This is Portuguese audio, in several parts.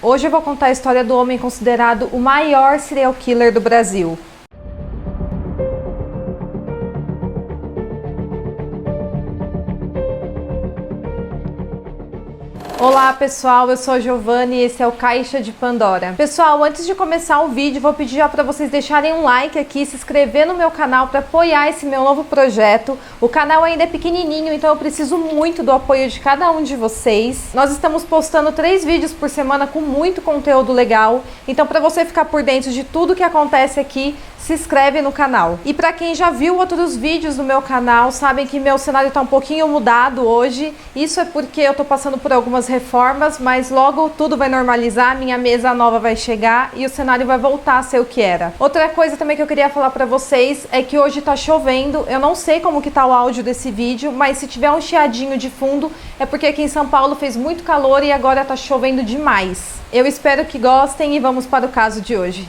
Hoje eu vou contar a história do homem considerado o maior serial killer do Brasil. Olá pessoal, eu sou a Giovanni e esse é o Caixa de Pandora. Pessoal, antes de começar o vídeo, vou pedir já para vocês deixarem um like aqui, se inscrever no meu canal para apoiar esse meu novo projeto. O canal ainda é pequenininho, então eu preciso muito do apoio de cada um de vocês. Nós estamos postando 3 vídeos por semana com muito conteúdo legal, então para você ficar por dentro de tudo que acontece aqui, se inscreve no canal. E para quem já viu outros vídeos do meu canal, sabem que meu cenário está um pouquinho mudado hoje. Isso é porque eu tô passando por algumas reformas, mas logo tudo vai normalizar, minha mesa nova vai chegar e o cenário vai voltar a ser o que era. Outra coisa também que eu queria falar para vocês é que hoje tá chovendo. Eu não sei como que tá o áudio desse vídeo, mas se tiver um chiadinho de fundo é porque aqui em São Paulo fez muito calor e agora tá chovendo demais. Eu espero que gostem e vamos para o caso de hoje.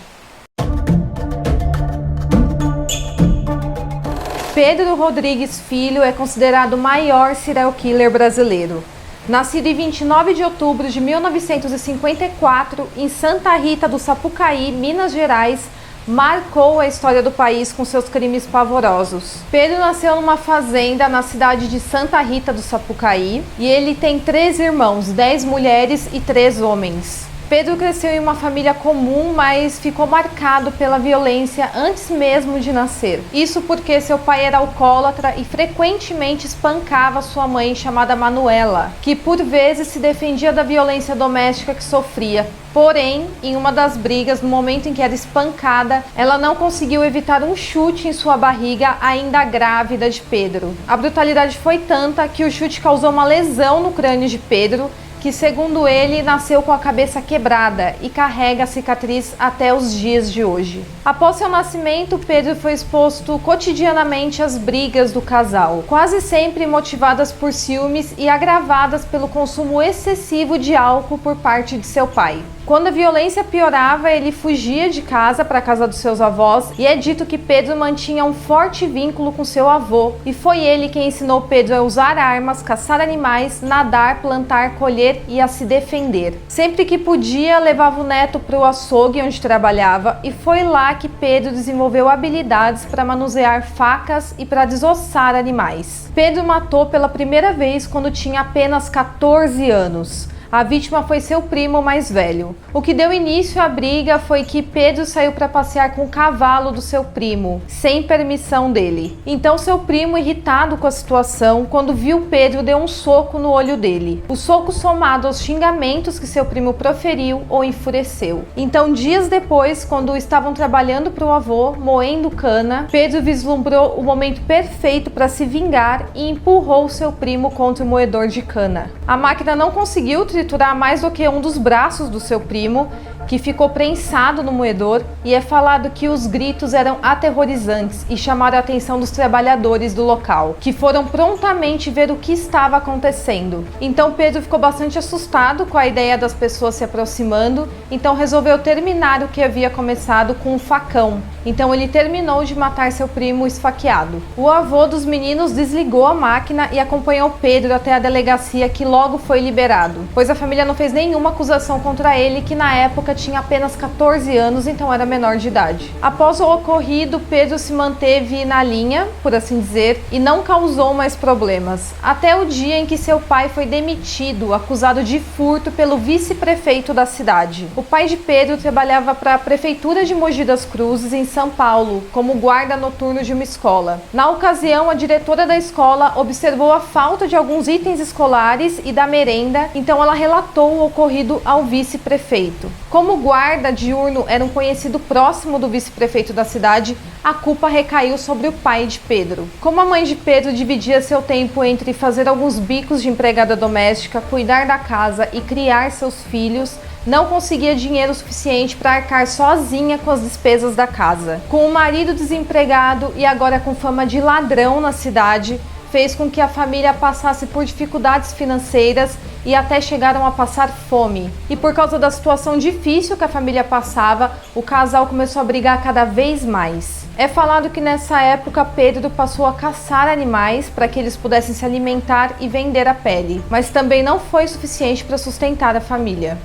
Pedro Rodrigues Filho é considerado o maior serial killer brasileiro. Nascido em 29 de outubro de 1954 em Santa Rita do Sapucaí, Minas Gerais, marcou a história do país com seus crimes pavorosos. Pedro nasceu numa fazenda na cidade de Santa Rita do Sapucaí e ele tem 3 irmãos, 10 mulheres e 3 homens. Pedro cresceu em uma família comum, mas ficou marcado pela violência antes mesmo de nascer. Isso porque seu pai era alcoólatra e frequentemente espancava sua mãe, chamada Manuela, que por vezes se defendia da violência doméstica que sofria. Porém, em uma das brigas, no momento em que era espancada, ela não conseguiu evitar um chute em sua barriga, ainda grávida de Pedro. A brutalidade foi tanta que o chute causou uma lesão no crânio de Pedro, que segundo ele, nasceu com a cabeça quebrada e carrega a cicatriz até os dias de hoje. Após seu nascimento, Pedro foi exposto cotidianamente às brigas do casal, quase sempre motivadas por ciúmes e agravadas pelo consumo excessivo de álcool por parte de seu pai. Quando a violência piorava, ele fugia de casa para a casa dos seus avós e é dito que Pedro mantinha um forte vínculo com seu avô e foi ele quem ensinou Pedro a usar armas, caçar animais, nadar, plantar, colher e a se defender. Sempre que podia, levava o neto para o açougue onde trabalhava e foi lá que Pedro desenvolveu habilidades para manusear facas e para desossar animais. Pedro matou pela primeira vez quando tinha apenas 14 anos. A vítima foi seu primo mais velho. O que deu início à briga foi que Pedro saiu para passear com o cavalo do seu primo, sem permissão dele. Então seu primo, irritado com a situação, quando viu Pedro, deu um soco no olho dele. O soco, somado aos xingamentos que seu primo proferiu, o enfureceu. Então, dias depois, quando estavam trabalhando para o avô, moendo cana, Pedro vislumbrou o momento perfeito para se vingar e empurrou seu primo contra o moedor de cana. A máquina não conseguiu triturar mais do que um dos braços do seu primo, que ficou prensado no moedor, e é falado que os gritos eram aterrorizantes e chamaram a atenção dos trabalhadores do local, que foram prontamente ver o que estava acontecendo. Então Pedro ficou bastante assustado com a ideia das pessoas se aproximando, então resolveu terminar o que havia começado com um facão. Então ele terminou de matar seu primo esfaqueado. O avô dos meninos desligou a máquina e acompanhou Pedro até a delegacia, que logo foi liberado, pois a família não fez nenhuma acusação contra ele, que na época tinha apenas 14 anos, então era menor de idade. Após o ocorrido, Pedro se manteve na linha, por assim dizer, e não causou mais problemas, até o dia em que seu pai foi demitido, acusado de furto pelo vice-prefeito da cidade. O pai de Pedro trabalhava para a prefeitura de Mogi das Cruzes, em São Paulo, como guarda noturno de uma escola. Na ocasião, a diretora da escola observou a falta de alguns itens escolares e da merenda, então ela relatou o ocorrido ao vice-prefeito. Como o guarda diurno era um conhecido próximo do vice-prefeito da cidade, a culpa recaiu sobre o pai de Pedro. Como a mãe de Pedro dividia seu tempo entre fazer alguns bicos de empregada doméstica, cuidar da casa e criar seus filhos, não conseguia dinheiro suficiente para arcar sozinha com as despesas da casa. Com o marido desempregado e agora com fama de ladrão na cidade, fez com que a família passasse por dificuldades financeiras e até chegaram a passar fome. E por causa da situação difícil que a família passava, o casal começou a brigar cada vez mais. É falado que nessa época Pedro passou a caçar animais para que eles pudessem se alimentar e vender a pele, mas também não foi suficiente para sustentar a família.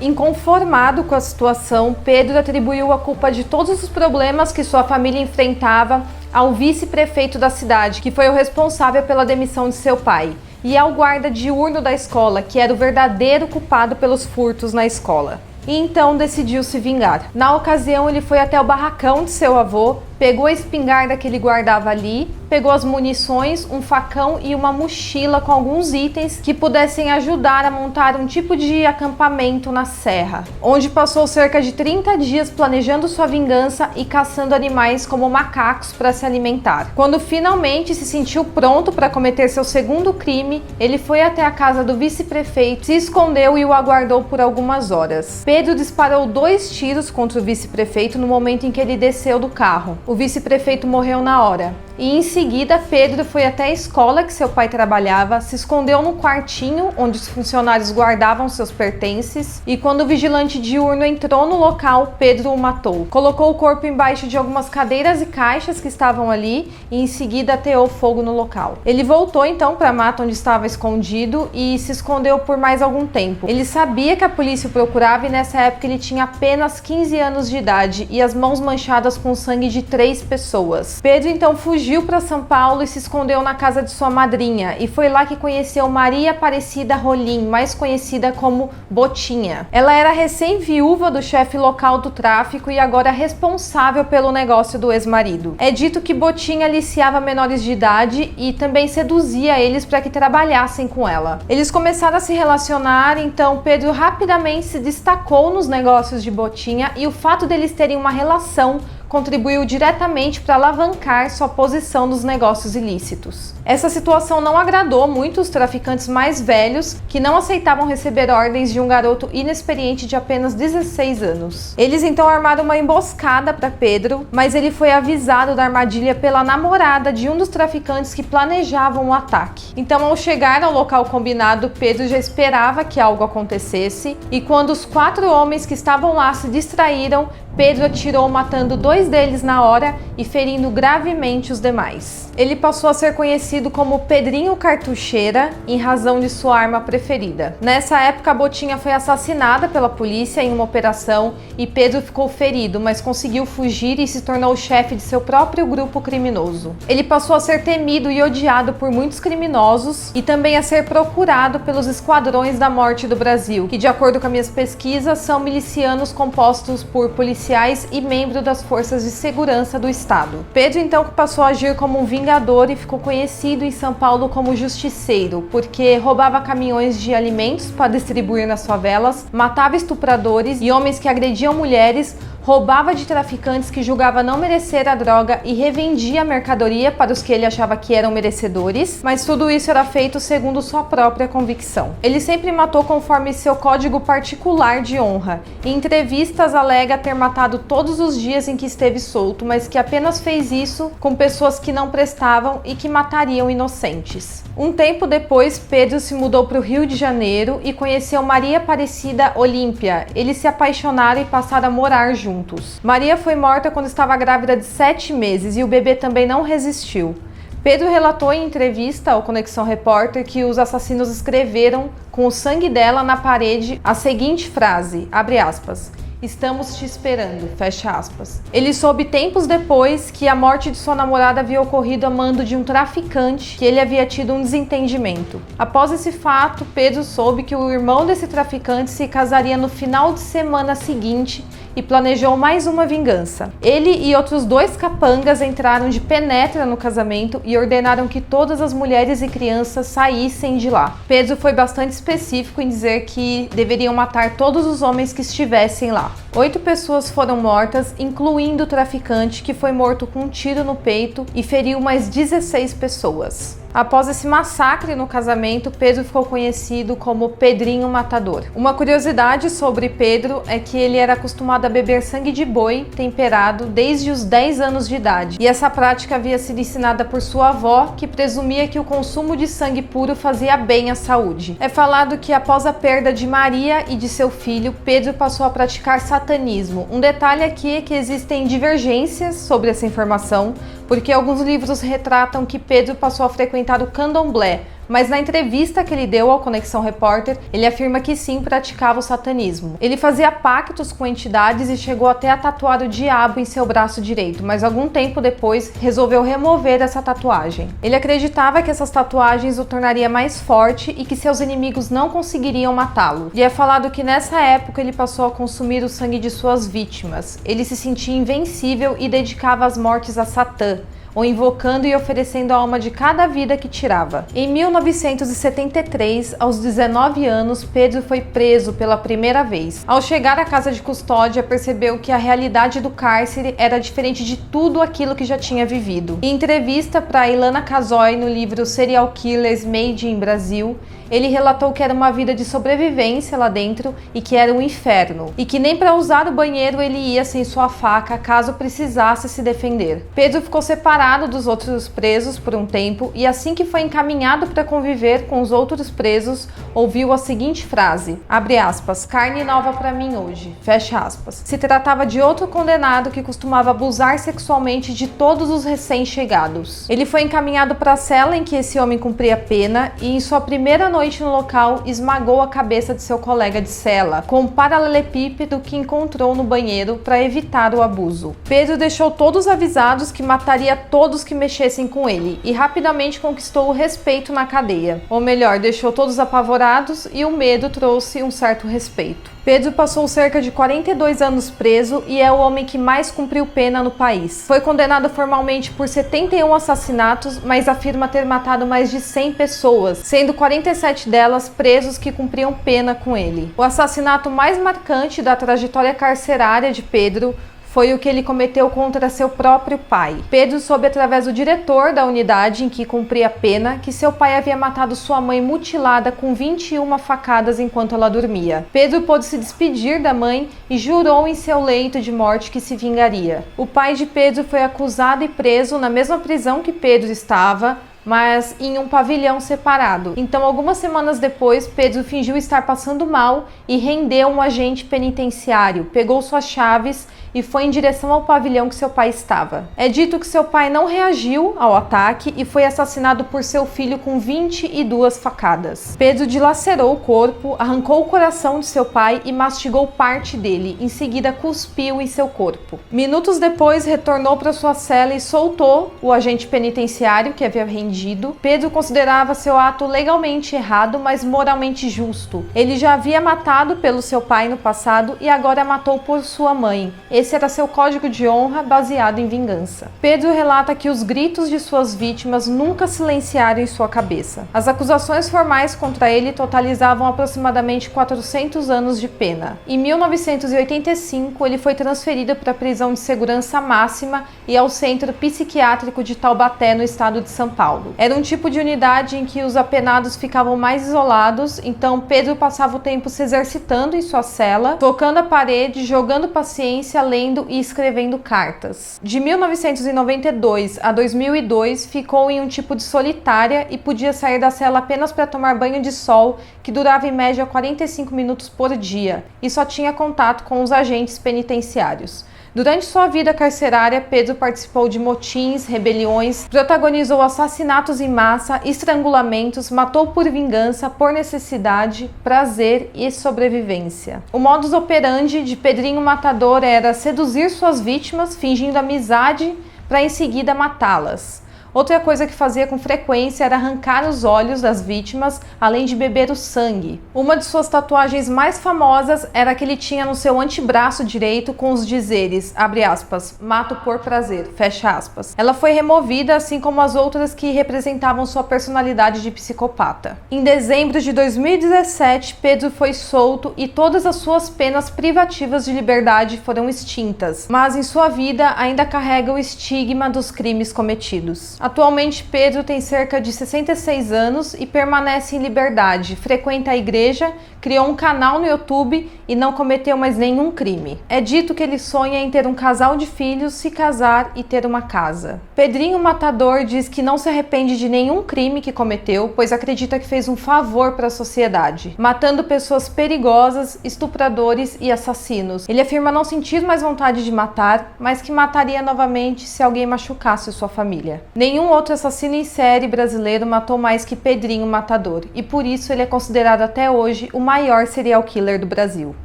Inconformado com a situação, Pedro atribuiu a culpa de todos os problemas que sua família enfrentava ao vice-prefeito da cidade, que foi o responsável pela demissão de seu pai, e ao guarda diurno da escola, que era o verdadeiro culpado pelos furtos na escola. E então decidiu se vingar. Na ocasião, ele foi até o barracão de seu avô, pegou a espingarda que ele guardava ali, pegou as munições, um facão e uma mochila com alguns itens que pudessem ajudar a montar um tipo de acampamento na serra, onde passou cerca de 30 dias planejando sua vingança e caçando animais como macacos para se alimentar. Quando finalmente se sentiu pronto para cometer seu segundo crime, ele foi até a casa do vice-prefeito, se escondeu e o aguardou por algumas horas. Pedro disparou 2 tiros contra o vice-prefeito no momento em que ele desceu do carro. O vice-prefeito morreu na hora. E em seguida, Pedro foi até a escola que seu pai trabalhava, se escondeu no quartinho onde os funcionários guardavam seus pertences e quando o vigilante diurno entrou no local, Pedro o matou. Colocou o corpo embaixo de algumas cadeiras e caixas que estavam ali e em seguida ateou fogo no local. Ele voltou então para a mata onde estava escondido e se escondeu por mais algum tempo. Ele sabia que a polícia o procurava e nessa época ele tinha apenas 15 anos de idade e as mãos manchadas com sangue de 3 pessoas. Pedro então fugiu para São Paulo e se escondeu na casa de sua madrinha e foi lá que conheceu Maria Aparecida Rolim, mais conhecida como Botinha. Ela era recém-viúva do chefe local do tráfico e agora responsável pelo negócio do ex-marido. É dito que Botinha aliciava menores de idade e também seduzia eles para que trabalhassem com ela. Eles começaram a se relacionar, então Pedro rapidamente se destacou nos negócios de Botinha e o fato deles terem uma relação contribuiu diretamente para alavancar sua posição nos negócios ilícitos. Essa situação não agradou muito os traficantes mais velhos, que não aceitavam receber ordens de um garoto inexperiente de apenas 16 anos. Eles então armaram uma emboscada para Pedro, mas ele foi avisado da armadilha pela namorada de um dos traficantes que planejavam o ataque. Então, ao chegar ao local combinado, Pedro já esperava que algo acontecesse, e quando os 4 homens que estavam lá se distraíram, Pedro atirou, matando 2 deles na hora e ferindo gravemente os demais. Ele passou a ser conhecido como Pedrinho Cartucheira, em razão de sua arma preferida. Nessa época, a Botinha foi assassinada pela polícia em uma operação e Pedro ficou ferido, mas conseguiu fugir e se tornou o chefe de seu próprio grupo criminoso. Ele passou a ser temido e odiado por muitos criminosos e também a ser procurado pelos esquadrões da morte do Brasil, que, de acordo com as minhas pesquisas, são milicianos compostos por policiais e membros das forças de segurança do estado. Pedro então passou a agir como um vingador e ficou conhecido em São Paulo como justiceiro, porque roubava caminhões de alimentos para distribuir nas favelas, matava estupradores e homens que agrediam mulheres, roubava de traficantes que julgava não merecer a droga e revendia a mercadoria para os que ele achava que eram merecedores, mas tudo isso era feito segundo sua própria convicção. Ele sempre matou conforme seu código particular de honra. Em entrevistas, alega ter matado todos os dias em que esteve solto, mas que apenas fez isso com pessoas que não prestavam e que matariam inocentes. Um tempo depois, Pedro se mudou para o Rio de Janeiro e conheceu Maria Aparecida Olímpia. Eles se apaixonaram e passaram a morar juntos. Maria foi morta quando estava grávida de 7 meses e o bebê também não resistiu. Pedro relatou em entrevista ao Conexão Repórter que os assassinos escreveram com o sangue dela na parede a seguinte frase, abre aspas, "Estamos te esperando", fecha aspas. Ele soube tempos depois que a morte de sua namorada havia ocorrido a mando de um traficante, que ele havia tido um desentendimento. Após esse fato, Pedro soube que o irmão desse traficante se casaria no final de semana seguinte e planejou mais uma vingança. Ele e outros 2 capangas entraram de penetra no casamento e ordenaram que todas as mulheres e crianças saíssem de lá. Pedro foi bastante específico em dizer que deveriam matar todos os homens que estivessem lá. 8 pessoas foram mortas, incluindo o traficante, que foi morto com um tiro no peito e feriu mais 16 pessoas. Após esse massacre no casamento, Pedro ficou conhecido como Pedrinho Matador. Uma curiosidade sobre Pedro é que ele era acostumado a beber sangue de boi temperado desde os 10 anos de idade. E essa prática havia sido ensinada por sua avó, que presumia que o consumo de sangue puro fazia bem à saúde. É falado que após a perda de Maria e de seu filho, Pedro passou a praticar satanismo. Um detalhe aqui é que existem divergências sobre essa informação, porque alguns livros retratam que Pedro passou a frequentar o candomblé, mas na entrevista que ele deu ao Conexão Repórter, ele afirma que sim, praticava o satanismo. Ele fazia pactos com entidades e chegou até a tatuar o diabo em seu braço direito, mas algum tempo depois resolveu remover essa tatuagem. Ele acreditava que essas tatuagens o tornaria mais forte e que seus inimigos não conseguiriam matá-lo. E é falado que nessa época ele passou a consumir o sangue de suas vítimas. Ele se sentia invencível e dedicava as mortes a Satã, ou invocando e oferecendo a alma de cada vida que tirava. Em 1973, aos 19 anos, Pedro foi preso pela primeira vez. Ao chegar à casa de custódia, percebeu que a realidade do cárcere era diferente de tudo aquilo que já tinha vivido. Em entrevista para Ilana Casoy no livro Serial Killers Made in Brasil, ele relatou que era uma vida de sobrevivência lá dentro e que era um inferno, e que nem para usar o banheiro ele ia sem sua faca caso precisasse se defender. Pedro ficou separado dos outros presos por um tempo e assim que foi encaminhado para conviver com os outros presos, ouviu a seguinte frase, abre aspas, carne nova para mim hoje, fecha aspas. Se tratava de outro condenado que costumava abusar sexualmente de todos os recém-chegados. Ele foi encaminhado para a cela em que esse homem cumpria pena e em sua primeira noite no local, esmagou a cabeça de seu colega de cela com um paralelepípedo que encontrou no banheiro para evitar o abuso. Pedro deixou todos avisados que mataria todos que mexessem com ele e rapidamente conquistou o respeito na cadeia. Ou melhor, deixou todos apavorados e o medo trouxe um certo respeito. Pedro passou cerca de 42 anos preso e é o homem que mais cumpriu pena no país. Foi condenado formalmente por 71 assassinatos, mas afirma ter matado mais de 100 pessoas, sendo 47 delas presos que cumpriam pena com ele. O assassinato mais marcante da trajetória carcerária de Pedro foi o que ele cometeu contra seu próprio pai. Pedro soube através do diretor da unidade em que cumpria a pena que seu pai havia matado sua mãe mutilada com 21 facadas enquanto ela dormia. Pedro pôde se despedir da mãe e jurou em seu leito de morte que se vingaria. O pai de Pedro foi acusado e preso na mesma prisão que Pedro estava, mas em um pavilhão separado. Então, algumas semanas depois, Pedro fingiu estar passando mal e rendeu um agente penitenciário, pegou suas chaves e foi em direção ao pavilhão que seu pai estava. É dito que seu pai não reagiu ao ataque e foi assassinado por seu filho com 22 facadas. Pedro dilacerou o corpo, arrancou o coração de seu pai e mastigou parte dele, em seguida cuspiu em seu corpo. Minutos depois, retornou para sua cela e soltou o agente penitenciário que havia rendido. Pedro considerava seu ato legalmente errado, mas moralmente justo. Ele já havia matado pelo seu pai no passado e agora matou por sua mãe. Esse era seu código de honra baseado em vingança. Pedro relata que os gritos de suas vítimas nunca silenciaram em sua cabeça. As acusações formais contra ele totalizavam aproximadamente 400 anos de pena. Em 1985, ele foi transferido para a prisão de segurança máxima e ao centro psiquiátrico de Taubaté, no estado de São Paulo. Era um tipo de unidade em que os apenados ficavam mais isolados, então Pedro passava o tempo se exercitando em sua cela, tocando a parede, jogando paciência, lendo e escrevendo cartas. De 1992 a 2002, ficou em um tipo de solitária e podia sair da cela apenas para tomar banho de sol, que durava em média 45 minutos por dia, e só tinha contato com os agentes penitenciários. Durante sua vida carcerária, Pedro participou de motins, rebeliões, protagonizou assassinatos em massa, estrangulamentos, matou por vingança, por necessidade, prazer e sobrevivência. O modus operandi de Pedrinho Matador era seduzir suas vítimas, fingindo amizade, para em seguida matá-las. Outra coisa que fazia com frequência era arrancar os olhos das vítimas, além de beber o sangue. Uma de suas tatuagens mais famosas era a que ele tinha no seu antebraço direito com os dizeres, abre aspas, mato por prazer, fecha aspas. Ela foi removida, assim como as outras que representavam sua personalidade de psicopata. Em dezembro de 2017, Pedro foi solto e todas as suas penas privativas de liberdade foram extintas, mas em sua vida ainda carrega o estigma dos crimes cometidos. Atualmente, Pedro tem cerca de 66 anos e permanece em liberdade, frequenta a igreja, criou um canal no YouTube e não cometeu mais nenhum crime. É dito que ele sonha em ter um casal de filhos, se casar e ter uma casa. Pedrinho Matador diz que não se arrepende de nenhum crime que cometeu, pois acredita que fez um favor para a sociedade, matando pessoas perigosas, estupradores e assassinos. Ele afirma não sentir mais vontade de matar, mas que mataria novamente se alguém machucasse sua família. Nenhum outro assassino em série brasileiro matou mais que Pedrinho Matador, e por isso ele é considerado até hoje o maior serial killer do Brasil.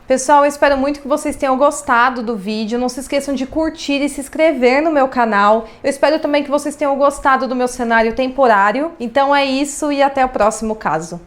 Pessoal, eu espero muito que vocês tenham gostado do vídeo. Não se esqueçam de curtir e se inscrever no meu canal. Eu espero também que vocês tenham gostado do meu cenário temporário. Então é isso e até o próximo caso.